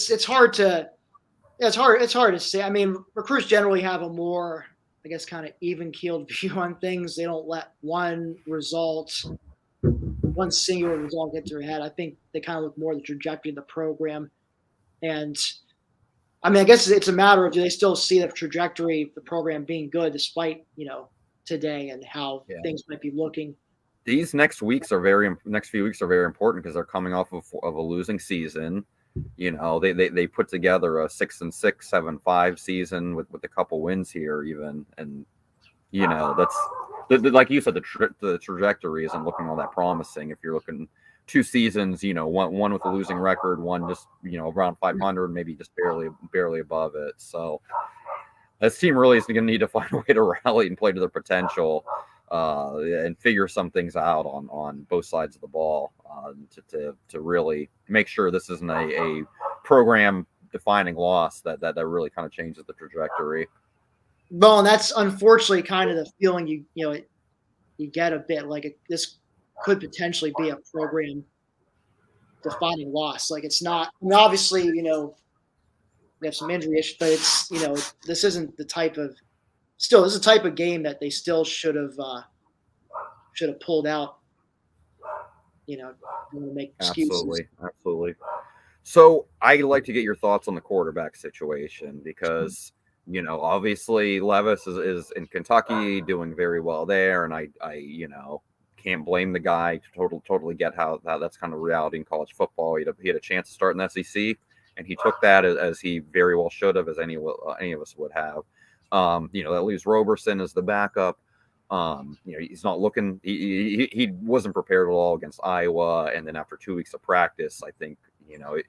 it's hard to it's hard to say. I mean, recruits generally have a more, I guess, kind of even keeled view on things. They don't let one singular result get to their head. I think they kind of look more at the trajectory of the program. And I mean, I guess it's a matter of, do they still see the trajectory of the program being good despite, today and how things might be looking. These next few weeks are very important because they're coming off of a losing season. They put together a 6-6, 7-5 season with a couple wins here even, and that's like you said, the trajectory isn't looking all that promising. If you're looking 2 seasons, one with a losing record, one just around 500, maybe just barely above it. So this team really is going to need to find a way to rally and play to their potential, and figure some things out on both sides of the ball, to really make sure this isn't a program defining loss that really kind of changes the trajectory. Well, and that's unfortunately kind of the feeling you get a bit like this could potentially be a program defining loss. Like, it's not, I mean, obviously, we have some injury issues, but it's, this isn't the type of, this is a type of game that they still should have pulled out, to make excuses. Absolutely. So I'd like to get your thoughts on the quarterback situation because, obviously Levis is in Kentucky doing very well there. And I can't blame the guy to totally get how that's kind of reality in college football. He had a chance to start in the SEC, and he took that as he very well should have, as any of us would have. That leaves Roberson as the backup. He's not looking. He wasn't prepared at all against Iowa, and then after 2 weeks of practice, I think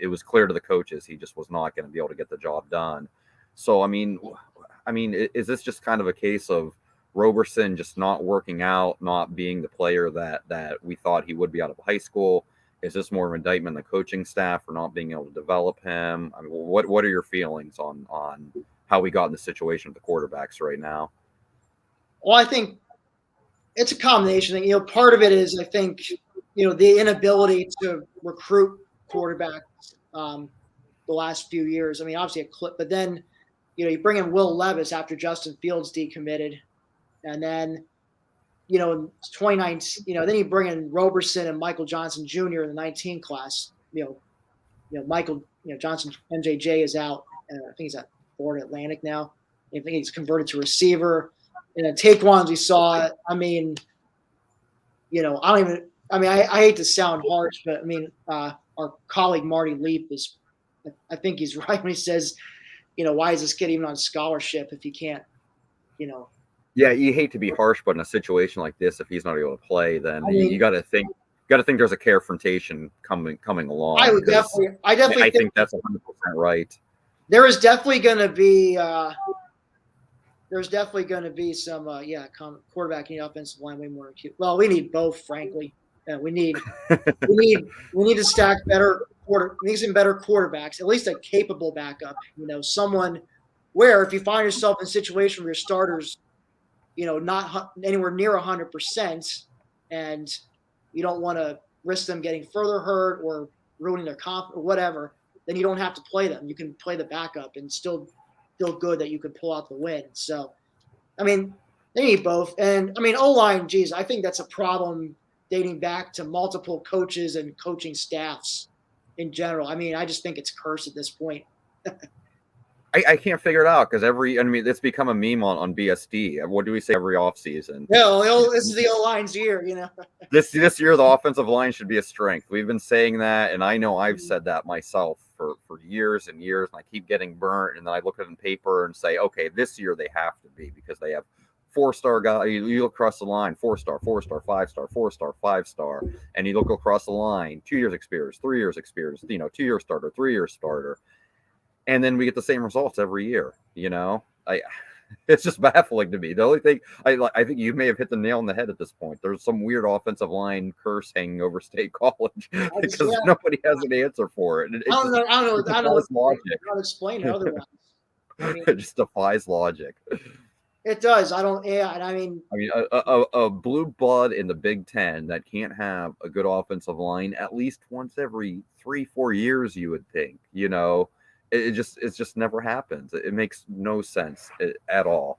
it was clear to the coaches he just was not going to be able to get the job done. So I mean, is this just kind of a case of Roberson just not working out, not being the player that we thought he would be out of high school? Is this more of an indictment on the coaching staff for not being able to develop him? I mean, what are your feelings on how we got in the situation with the quarterbacks right now? Well, I think it's a combination thing. Part of it is, I think, the inability to recruit quarterbacks the last few years. I mean, obviously a clip, but then, you bring in Will Levis after Justin Fields decommitted. And then, in 2019, then you bring in Roberson and Michael Johnson Jr. in the 19 class. Michael, Johnson, MJJ is out. I think he's at Florida Atlantic now. I think he's converted to receiver. And then Taekwon, we saw. I mean, I hate to sound harsh, but I mean, our colleague Marty Leap I think he's right when he says, why is this kid even on scholarship if he can't, Yeah, you hate to be harsh, but in a situation like this, if he's not able to play, then you got to think there's a confrontation coming along. I definitely think that's 100% right. There is definitely going to be some quarterbacking, offensive line way more acute. Well, we need both, frankly. We need to stack better some better quarterbacks, at least a capable backup. Someone where if you find yourself in a situation where your starters, not anywhere near 100%, and you don't want to risk them getting further hurt or ruining their confidence or whatever, then you don't have to play them. You can play the backup and still feel good that you could pull out the win. So, I mean, they need both. And, I mean, O-line, geez, I think that's a problem dating back to multiple coaches and coaching staffs in general. I mean, I just think it's cursed at this point. I can't figure it out because it's become a meme on BSD. What do we say every offseason? No, this is the O-line's year, This year, the offensive line should be a strength. We've been saying that, and I know I've said that myself for years and years, and I keep getting burnt, and then I look at it in paper and say, okay, this year they have to be because they have 4-star guy. You look across the line, 4-star, 4-star, 5-star, 4-star, 5-star, and you look across the line, 2 years experience, 3 years experience, 2-year starter, 3-year starter. And then we get the same results every year. It's just baffling to me. The only thing I think you may have hit the nail on the head at this point. There's some weird offensive line curse hanging over State College because nobody has an answer for it. I don't know. I don't know. Logic. How to explain it otherwise. It just defies logic. It does. I don't. Yeah. I mean, a blue blood in the Big Ten that can't have a good offensive line at least once every 3-4 years, you would think. it just never happens. It makes no sense at all.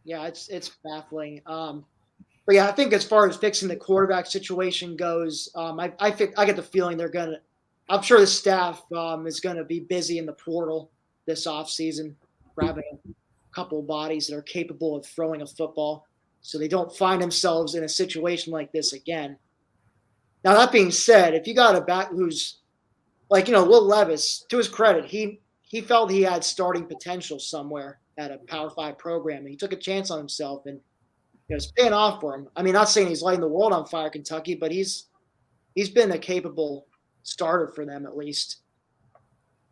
Yeah, it's baffling. But yeah, I think as far as fixing the quarterback situation goes, I think I get the feeling they're gonna. I'm sure the staff is gonna be busy in the portal this offseason, grabbing a couple of bodies that are capable of throwing a football, so they don't find themselves in a situation like this again. Now that being said, if you got a back who's like Will Levis, to his credit, he felt he had starting potential somewhere at a Power Five program, and he took a chance on himself, and it's paying off for him. I mean, not saying he's lighting the world on fire, Kentucky, but he's been a capable starter for them at least.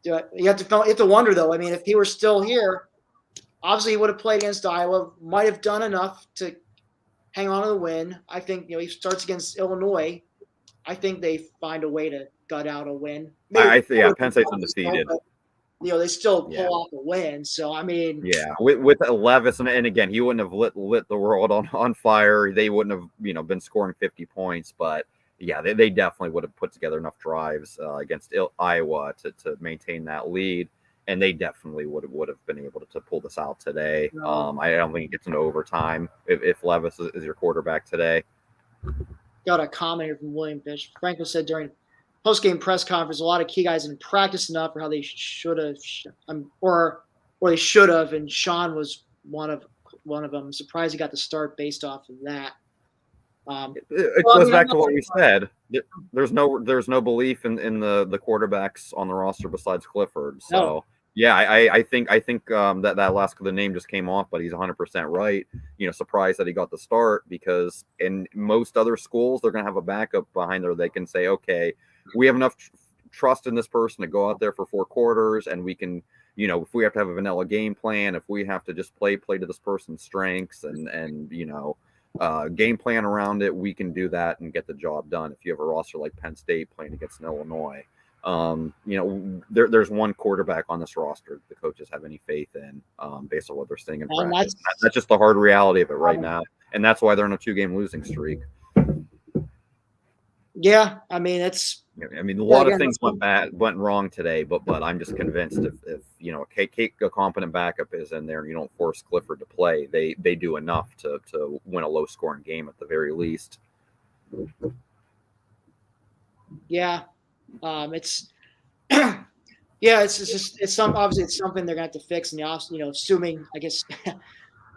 You have to wonder though. I mean, if he were still here, obviously he would have played against Iowa, might have done enough to hang on to the win. I think he starts against Illinois. I think they find a way to gut out a win. Yeah, Penn State's undefeated. But, they still pull off a win. So I mean, yeah, with Levis, and again, he wouldn't have lit the world on fire. They wouldn't have been scoring 50 points, but yeah, they definitely would have put together enough drives against Iowa to maintain that lead, and they definitely would have been able to pull this out today. I don't think it gets into overtime if Levis is your quarterback today. Got a comment here from William Fish. Franklin said during post-game press conference, a lot of key guys didn't practice enough, or how they should have, or they should have, and Sean was one of them. I'm surprised he got the start based off of that. It goes back to what we said. There's no belief in the quarterbacks on the roster besides Clifford. So no. Yeah, I think that last the name just came off, but he's 100% right. Surprised that he got the start, because in most other schools they're going to have a backup behind there. They can say, okay, we have enough trust in this person to go out there for 4 quarters, and we can, if we have to have a vanilla game plan, if we have to just play to this person's strengths and game plan around it, we can do that and get the job done. If you have a roster like Penn State playing against Illinois, there's one quarterback on this roster the coaches have any faith in, based on what they're seeing in practice. That's just the hard reality of it right now, and that's why they're in a 2-game losing streak. Yeah, I mean a lot of things went wrong today, but I'm just convinced if a competent backup is in there and you don't force Clifford to play, they do enough to win a low scoring game at the very least. Yeah, it's it's something they're gonna have to fix in the off. Assuming I guess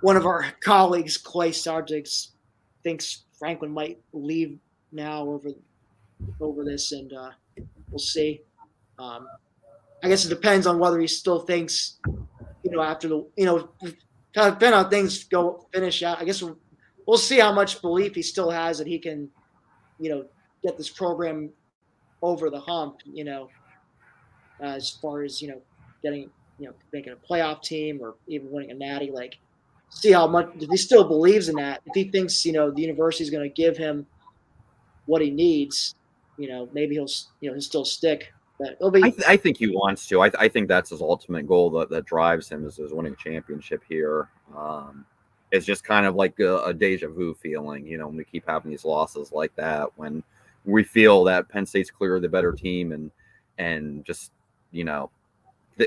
one of our colleagues, Clay Sargix, thinks Franklin might leave now over this, and we'll see. I guess it depends on whether he still thinks, after the, kind of depend on things finish out. I guess we'll see how much belief he still has that he can, get this program over the hump, as far as, getting, making a playoff team or even winning a natty. Like, see how much, if he still believes in that, if he thinks, the university is going to give him what he needs, maybe he'll still stick. But it'll be. I think he wants to. I think that's his ultimate goal that drives him is winning a championship here. It's just kind of like a deja vu feeling, when we keep having these losses like that, when we feel that Penn State's clearly the better team, and just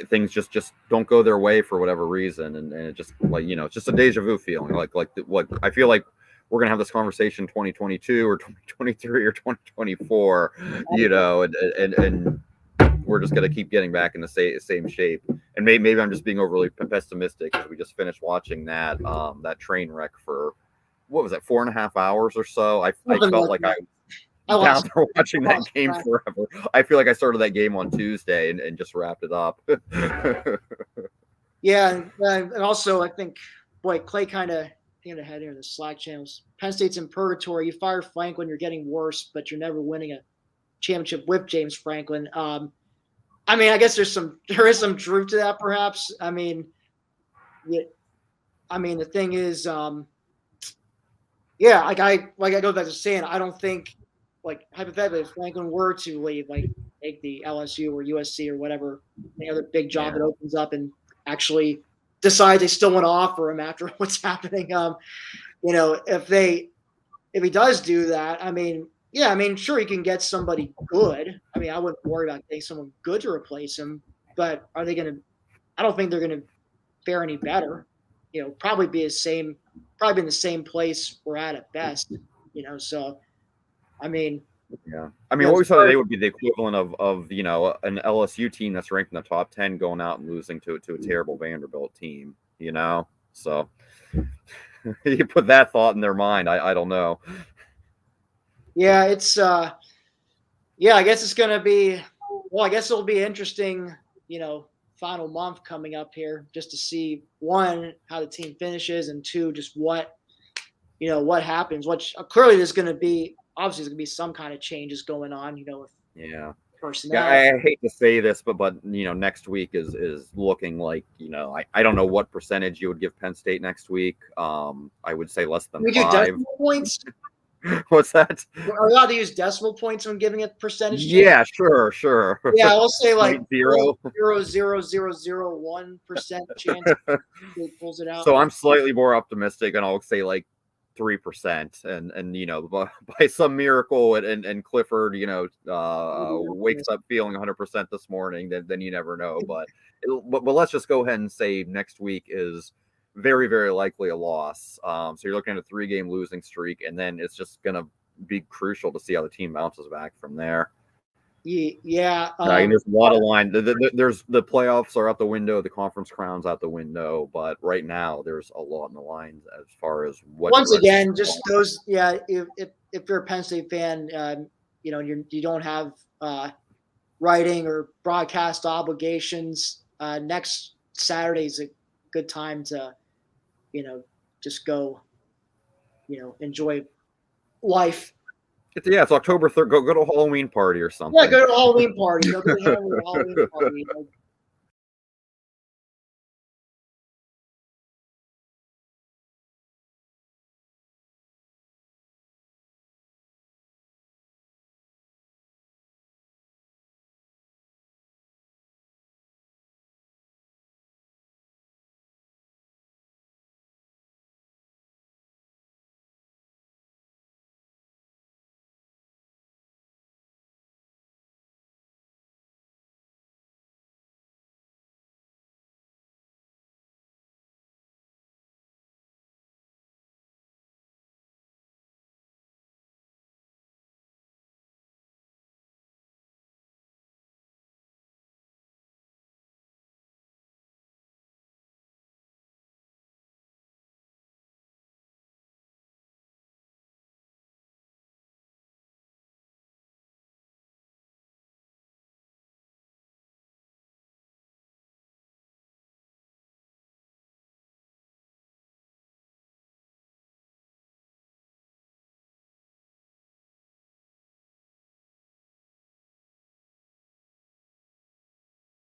things just don't go their way for whatever reason, and it just it's just a deja vu feeling. Like I feel like we're gonna have this conversation 2022 or 2023 or 2024, and we're just gonna keep getting back in the same shape. And maybe I'm just being overly pessimistic because we just finished watching that train wreck for what was it, 4.5 hours or so. I felt like I was down there watching that game forever. I feel like I started that game on Tuesday and just wrapped it up. Yeah, and also I think, Clay kind of ahead here in the Slack channels. Penn State's in purgatory. You fire Franklin, you're getting worse, but you're never winning a championship with James Franklin. I guess there is some truth to that, perhaps. The thing is, I go back to saying, I don't think, hypothetically, if Franklin were to leave, take the LSU or USC or whatever, any other big job that opens up, and actually decide they still want to offer him after what's happening. If he does do that, sure, he can get somebody good. I wouldn't worry about getting someone good to replace him. but are they going to? I don't think they're going to fare any better. Probably be in the same place we're at best. So I mean, yeah. I mean, what we saw today would be the equivalent of an LSU team that's ranked in the top 10 going out and losing to a terrible Vanderbilt team. So you put that thought in their mind. I don't know. Yeah, it's I guess it's gonna be. Well, I guess it'll be interesting. Final month coming up here, just to see, one, how the team finishes, and two, just what happens. Which clearly there's going to be some kind of changes going on. With personnel. Yeah, I hate to say this, but next week is looking like I don't know what percentage you would give Penn State next week. I would say less than 5. Decimal points. What's that? Are we allowed to use decimal points when giving it percentage? Yeah, sure. Yeah, I'll say like 0.00001% chance it pulls it out. So I'm slightly more optimistic, and I'll say like 3%, and by some miracle, and Clifford wakes up feeling 100% this morning, then you never know. But let's just go ahead and say next week is very, very likely a loss. So you're looking at a 3-game losing streak, and then it's just going to be crucial to see how the team bounces back from there. Yeah. There's a lot of line. There's the playoffs are out the window, the conference crown's out the window, but right now there's a lot in the lines as far as what. Once again, just those. Yeah, if you're a Penn State fan, you don't have writing or broadcast obligations. Next Saturday is a good time to just go enjoy life. It's October 3rd. Go to a Halloween party or something. Yeah, go to a Halloween party. Go to a Halloween party.